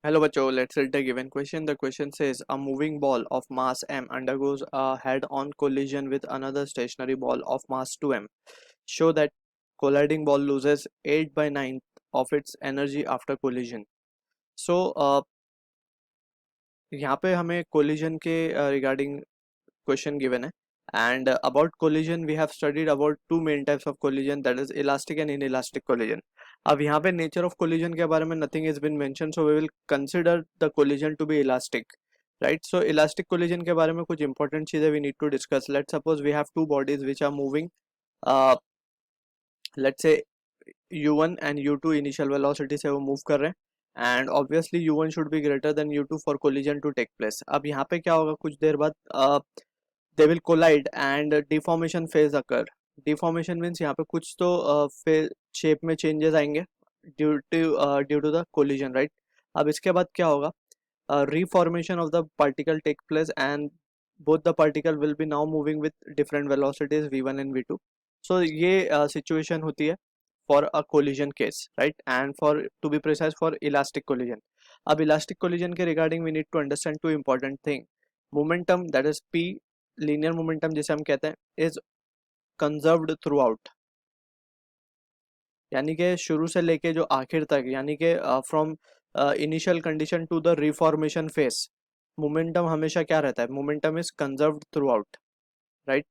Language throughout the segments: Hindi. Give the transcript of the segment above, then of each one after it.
Hello बच्चों, let's read the given question. The question says a moving ball of mass m undergoes a head-on collision with another stationary ball of mass 2m. Show that colliding ball loses 8 by 9 of its energy after collision. So यहाँ पे हमें collision के regarding question given है. And about collision we have studied about two main types of collision, that is elastic and inelastic collision. अब यहाँ पे nature of collision के बारे में nothing has been mentioned, so we will consider the collision to be elastic, right? So elastic collision के बारे में कुछ important चीजें we need to discuss. Let's suppose we have two bodies which are moving, uh, let's say u1 and u2 initial velocity से वो move कर रहे हैं, and obviously u1 should be greater than u2 for collision to take place. अब यहाँ पे क्या होगा, कुछ देर बाद they will collide and deformation phase occur. Deformation means यहाँ पे कुछ तो shape में changes आएंगे due to the collision, right? अब इसके बाद क्या होगा, reformation of the particle take place and both the particle will be now moving with different velocities v1 and v2. So ये situation होती है for a collision case, right? And for to be precise, for elastic collision. अब elastic collision के regarding we need to understand two important thing. Momentum, that is p, linear momentum जिसे हम कहते हैं, is conserved throughout. यानी कि शुरू से लेके जो आखिर तक, यानी कि from initial condition to the reformation phase, momentum हमेशा क्या रहता है, momentum is conserved throughout, right?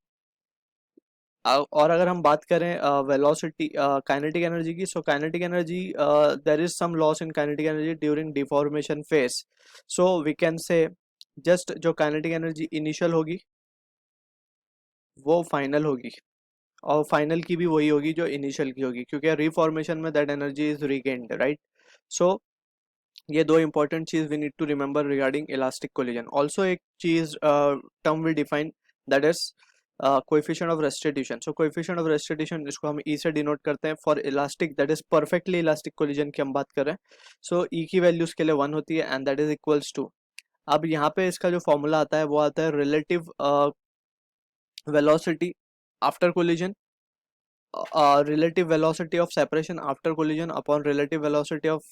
और अगर हम बात करें वेलोसिटी काइनेटिक एनर्जी की, so kinetic energy there is some loss in kinetic energy during deformation phase. So we can say just जो काइनेटिक एनर्जी इनिशियल होगी वो फाइनल होगी, और फाइनल की भी वही होगी जो इनिशियल की होगी, क्योंकि रिफॉर्मेशन में that energy is regained, right? So ये दो इंपॉर्टेंट चीज we need to remember regarding elastic collision. Also एक चीज term we define, that is coefficient of restitution. So coefficient of restitution इसको हम ई से डिनोट करते हैं for elastic, that is perfectly elastic collision की हम बात कर रहे हैं. सो ई की वैल्यू उसके लिए 1 होती है and that is equals to, अब यहाँ पे इसका जो फॉर्मूला आता है वो आता है relative velocity after collision, relative velocity of separation after collision upon relative velocity of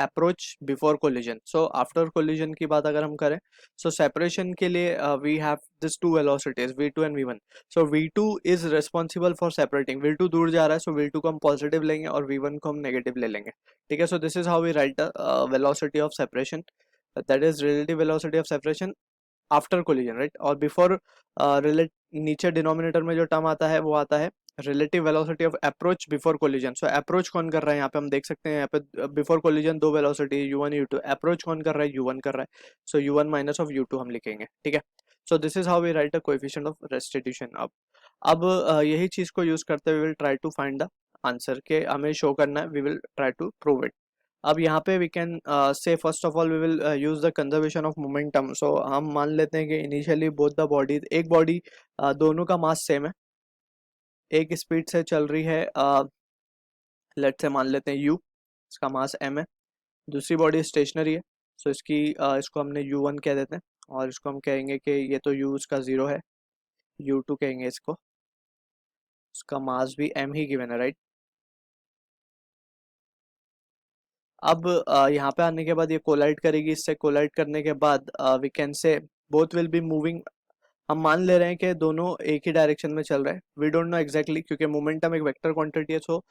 approach before collision. So after collision की बात अगर हम करें, so separation के लिए we have this two velocities v2 and v1. So v2 is responsible for separating, v2 दूर जा रहा है, so v2 को हम positive लेंगे और v1 को हम negative ले लेंगे, ठीक है? So this is how we write the velocity of separation, that is relative velocity of separation after collision, right? और बिफोर रिलेट, नीचे डिनोमिनेटर में जो टर्म आता है वो आता है relative velocity of approach before collision. So approach कौन कर रहा है, यहाँ पे हम देख सकते हैं, यहाँ पे बिफोर कोलिजन दो वेलोसिटी u1 u2, अप्रोच कौन कर रहा है, u1 कर रहा है, सो u1 माइनस ऑफ u2 हम लिखेंगे, ठीक है? So this is how we write the coefficient of restitution. अब यही चीज को यूज करते हुए will try to find the answer, के हमें शो करना है, we will try to prove it. अब यहाँ पे we can say first of all we will use the conservation of momentum. So हम मान लेते हैं कि इनिशियली बोथ द बॉडीज, एक बॉडी दोनों का मास सेम है, एक स्पीड से चल रही है, लेट्स से मान लेते हैं u, इसका मास m है, दूसरी बॉडी स्टेशनरी है, सो इसको हमने u1 कह देते हैं, और इसको हम कहेंगे कि ये तो u इसका 0 है, u2 कहेंगे इसको, उसका मास भी m ही गिवन है, राइट? अब यहाँ पे आने के बाद ये कोलाइड करेगी, इससे कोलाइड करने के बाद we can say both will be moving. हम मान ले रहे हैं कि दोनों एक ही डायरेक्शन में चल रहे हैं, वी डोंट नो एग्जैक्टली, क्योंकि मोमेंटम एक वेक्टर क्वांटिटी है. So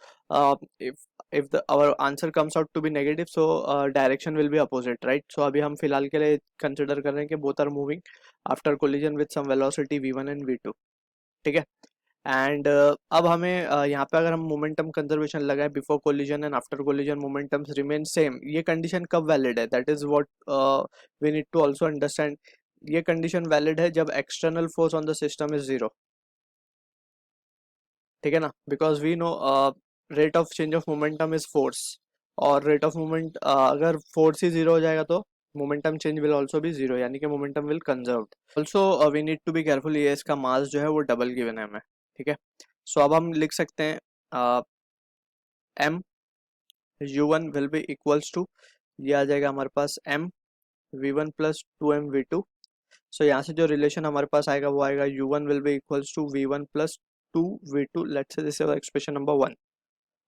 if if the our answer comes out to be negative, so direction will be opposite, right? So अभी हम फिलहाल के लिए कंसिडर कर रहे हैं कि both are moving after collision with some velocity v1 and v2, ठीक है? एंड अब हमें यहाँ पे अगर हम मोमेंटम कंजर्वेशन लगाए before collision and after collision momentums remain same, ये कंडीशन कब वैलिड है, that is what we need to also understand. ये कंडीशन वैलिड है जब external force on the system is 0, ठीक है ना? Because we know rate of change of momentum is force, और रेट ऑफ मूवमेंट अगर फोर्स ही 0 हो जाएगा तो मोमेंटम चेंज विल ऑल्सो भी 0, यानी कि momentum will conserved. Also we need to be careful, ये इसका मास जो है वो डबल गिवन है हमें, ठीक है? सो अब हम लिख सकते हैं m u1 will be equals to, ये आ जाएगा हमारे पास m v1 plus 2m v2. सो यहाँ से जो रिलेशन हमारे पास आएगा वो आएगा u1 will be equals to v1 plus 2 v2. Let's say this is expression number 1.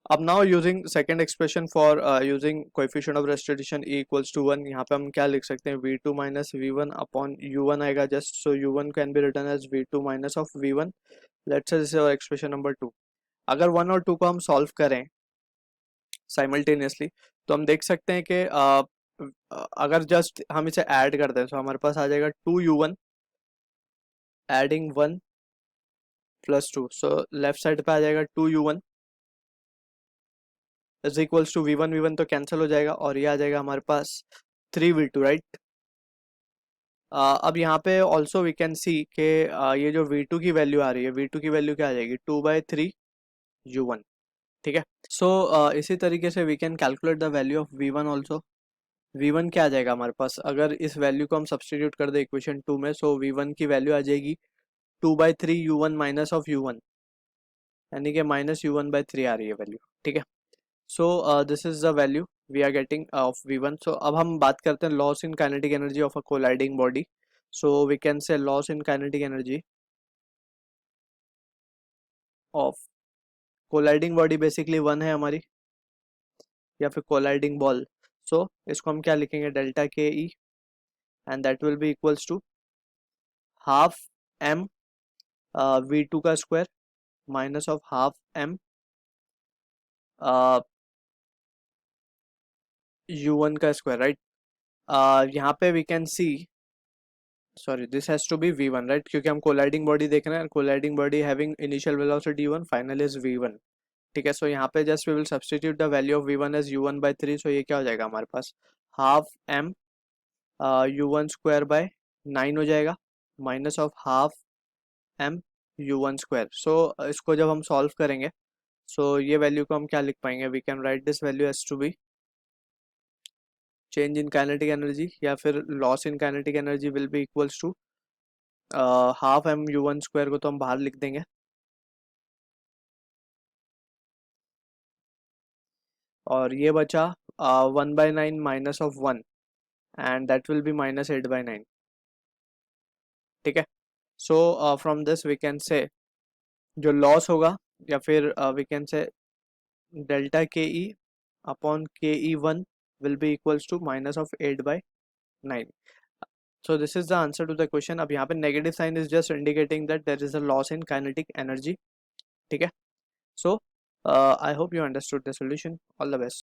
अब now using second expression for using coefficient of restitution E equals to 1, यहाँ पे हम क्या लिख सकते हैं, V2 minus V1 upon U1 आएगा just, so U1 can be written as V2 minus of V1। Let's say this is expression number 2। अगर 1 और 2 को हम सॉल्व करें साइमल्टेनियसली तो हम देख सकते हैं कि अगर जस्ट हम इसे ऐड करते हैं तो हमारे पास आ जाएगा 2U1 adding 1 plus 2, so left side पे आ जाएगा 2U1 is equals to V1, V1 तो कैंसिल हो जाएगा और ये आ जाएगा हमारे पास 3V2, राइट। अब यहाँ पे ऑल्सो वी कैन सी कि ये जो V2 की वैल्यू आ रही है, V2 की वैल्यू क्या आ जाएगी, 2/3U1, ठीक है। सो इसी तरीके से we can calculate the value of V1 also. V1 क्या आ जाएगा हमारे पास, अगर इस वैल्यू को हम सब्सटीट्यूट कर दे इक्वेशन 2 में, सो V1 की वैल्यू आ जाएगी 2/3U1 माइनस ऑफ U1, यानी कि माइनस U1/3 आ रही है वैल्यू, ठीक है। So this is the value we are getting of V1। So अब हम बात करते हैं loss in kinetic energy of a colliding body. So we can say loss in kinetic energy of colliding body basically 1 है हमारी, या फिर कोलाइडिंग बॉल। सो इसको हम क्या लिखेंगे, delta K E, and that will be equals to half m V2 का square minus of half M U1 का स्क्वायर, राइट। यहाँ पे we can see, sorry this has to be V1, right, क्योंकि हम कोलाइडिंग बॉडी देख रहे हैं, colliding body having initial velocity U1, final is V1, ठीक है। सो यहाँ पे just we will substitute the value of V1 as U1/3, so ये क्या हो जाएगा हमारे पास, half M U1 square by 9 हो जाएगा, minus of half M U1 square. So इसको जब हम सॉल्व करेंगे, सो ये वैल्यू को हम क्या लिख पाएंगे, we can write this value as to be change in kinetic energy, या फिर loss in kinetic energy will be equals to half M U1 square को तो हम बाहर लिख देंगे, और ये बचा 1/9 minus of 1, and that will be minus 8/9, ठीक है। So from this we can say जो लॉस होगा, या फिर वी कैन से delta K E upon K E 1 will be equals to minus of 8/9। So this is the answer to the question. अब यहाँ पे negative sign is just indicating that there is a loss in kinetic energy, ठीक है। So I hope you understood the solution. All the best.